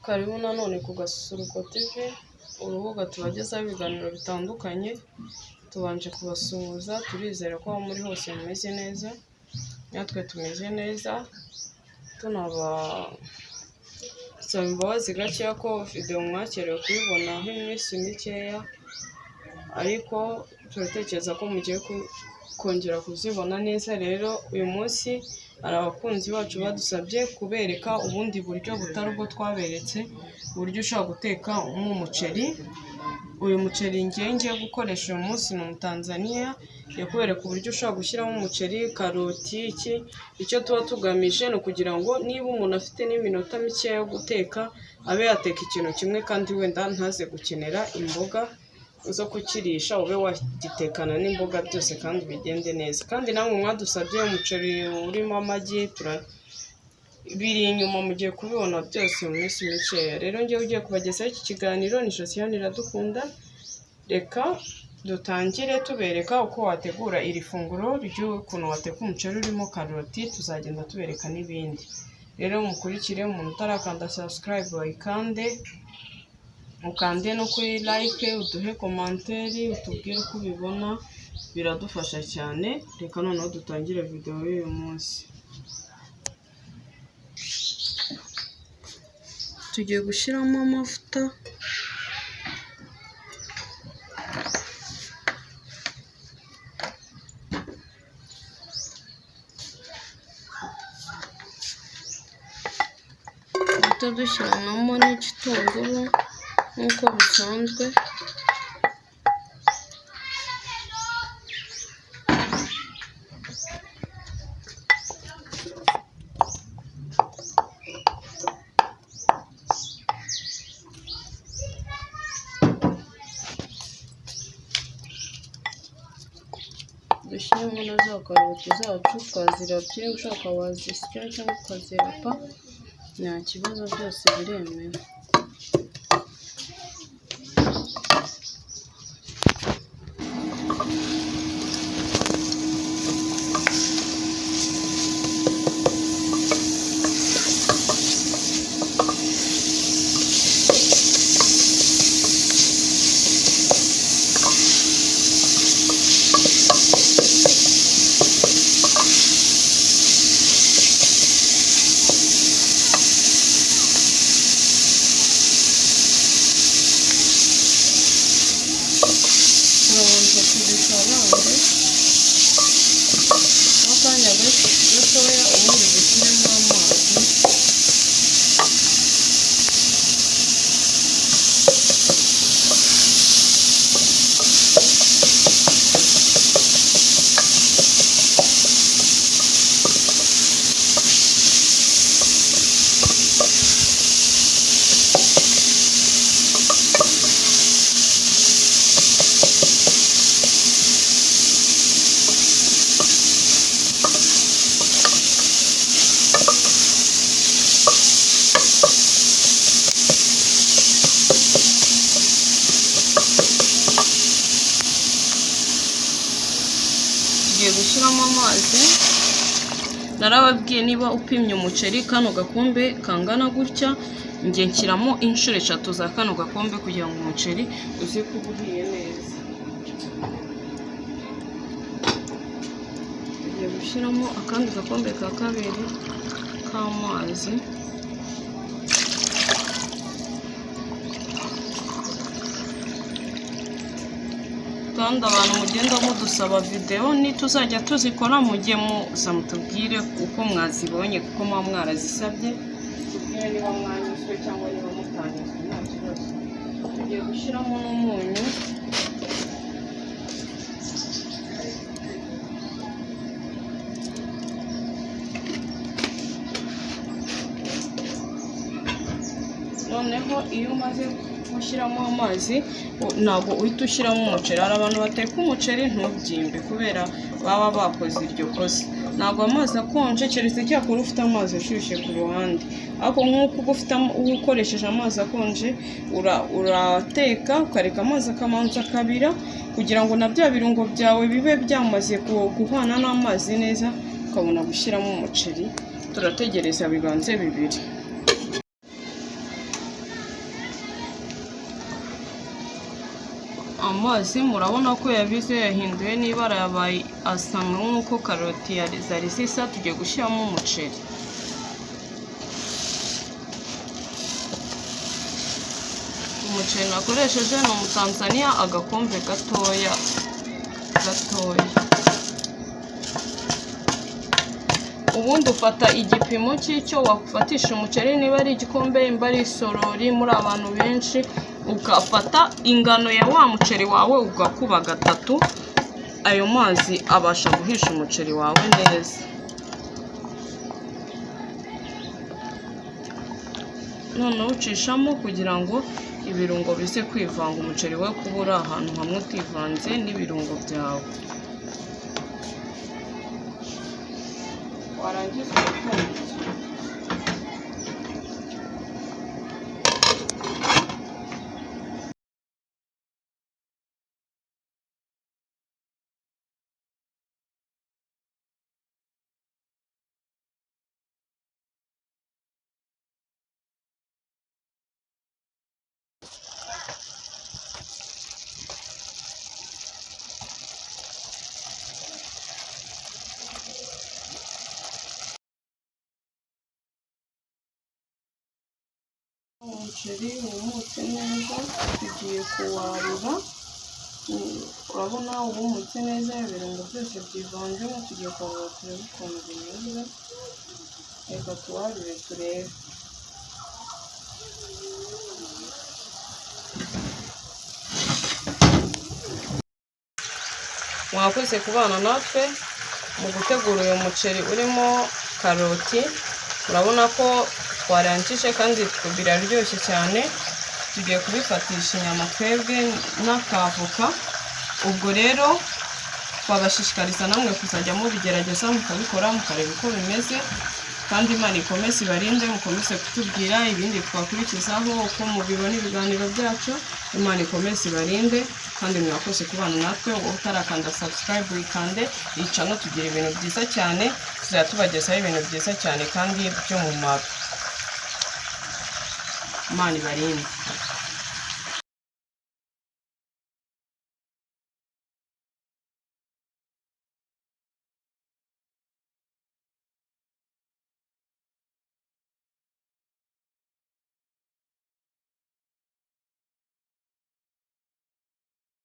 Karibu nanone ku Gasusuruko TV, urubuga tubagezaho ibiganiro bitandukanye. Tubanje kubasuhuza, turizera ko aho muri hose mumeze neza, natwe tumeze neza. Tunabasaba imbabazi gakeya ko video mwakerewe kuyibonaho iminsi mikeya, ariko turatekereza ko mugiye kongera kuzibona neza. Rero uyu munsi hari abakunzi bacu badusabye kubereka ubundi buryo butari ubwo twaberetse, uburyo ushobora guteka nk'umuceri. Uyu muceri ngiye gukoresha uyu munsi ni Umutanzania, yakubereka uburyo ushobora gushyiramo umuceri, karoti. Icyo tuba tugamije ni ukugira ngo niba umuntu afite n'iminota mikeya yo guteka, abe yateka ikintu kimwe kandi wenda ntaze gukenera imboga zo kukirisha, ube wagitekana n'imboga byose kandi bigende neza. Kandi namwe mwadusabye umuceri urimo amagi, biri inyuma mugiye kubibona byose mu minsi mikeya. Rero ngewe ugiye kubagezaho iki kiganiro ni Josiane Iradukunda. Reka dutangire tubereka uko wategura iri funguro ry'ukuntu wateka umuceri urimo karoti. Tuzagenda tubereka n'ibindi. Rero mukurikire, umuntu utarakanda subscribe wayikande, ukande no kuri like, uduhe komanteri, utubwire uko ubibona, biradufasha cyane. Reka noneho dutangire video y'uyu munsi. Tugiye gushyiramo amavuta, dushyiramo n'igitunguru nk'uko bisanzwe. Dushyiramo na za karoti zacu, twazirapye, ushaka wazisya cyangwa ukazirapa, nta kibazo, byose biremewe. Turabanza kubikarange akanya gatoya, ubundi dushyiremo amazi. Tugiye gushyiramo amazi. Narababwiye niba upimye umuceri kano gakombe kangana gutya, njye nshyiramo inshuro 3 za kano gakombe kugira ngo umuceri uze kuba uhiye neza. Tugiye gushyiramo akandi gakombe ka kabiri k'amazi. Kandi abantu mugenda mudusaba video nituzajya tuzikora, mujye muza mutubwire uko mwazibonye, kuko muba mwarazisabye. Tubwire niba mwanyuzwe cyangwa niba mutanyuzwe, nta kibazo. Tugiye gushyiramo n'umunyu. Noneho iyo umaze gushyiramo amazi, ntabwo uhita ushyiramo umuceri. Hari abantu bateka umuceri ntubyimbe kubera baba bakoze iryo kosa. Ntabwo amazi akonje, keretse cyakora ufite amazi ashyushye ku ruhande. Ariko nk'uko ukoresheje amazi akonje, urateka ukareka amazi akamanza akabira, kugira ngo na bya birungo byawe bibe byamaze guhana n'amazi neza, ukabona gushyiramo umuceri. Turategereza bibanze bibiri. amazi murabona ko yabize yahinduye n'ibara yabaye asa nk'uko karoti zari zisa. Tugiye gushyiramo umuceri. Umuceri nakoresheje ni umutanzania agakombe gatoya. Ubundi ufata igipimo cy'icyo wafatisha umuceri, niba ari igikombe, niba ari isorori, muri abantu benshi, ugafata ingano ya wa muceri wawe ugakuba 3. Ayo mazi abasha guhisha umuceri wawe neza. None ucishamo kugira ngo ibirungo bize kwivanga, umuceri we kubura ahantu hamwe utivanze n'ibirungo byawe. Warangiza ugapfundikira. Umuceri wumutse neza tugiye kuwarura. Urabona wumutse neza, ibirungo byose byivanzemo. Tugiye kuwarura turebe ukuntu bimeze. Reka tuwarure turebe. Mwakoze kubana natwe mu gutegura uyu muceri urimo karoti. Urabona ko twarangije kandi biraryoshye cyane. Tugiye kubifatisha inyama twebwe n'akavoka. Ubwo rero twabashishikariza namwe kuzajya mubigerageza mukabikora mukareba uko bimeze. Kandi Imana ikomeze ibarinde, mukomeze kutubwira ibindi twakurikizaho uko mubibona ibiganiro byacu. Imana ikomeze ibarinde kandi mwakoze kubana natwe. Wowe utarakanda subscribe wikande, yica no tugira ibintu byiza cyane. Tuzajya tubagezaho ibintu byiza cyane kandi by'umumaro. Imana ibarinde.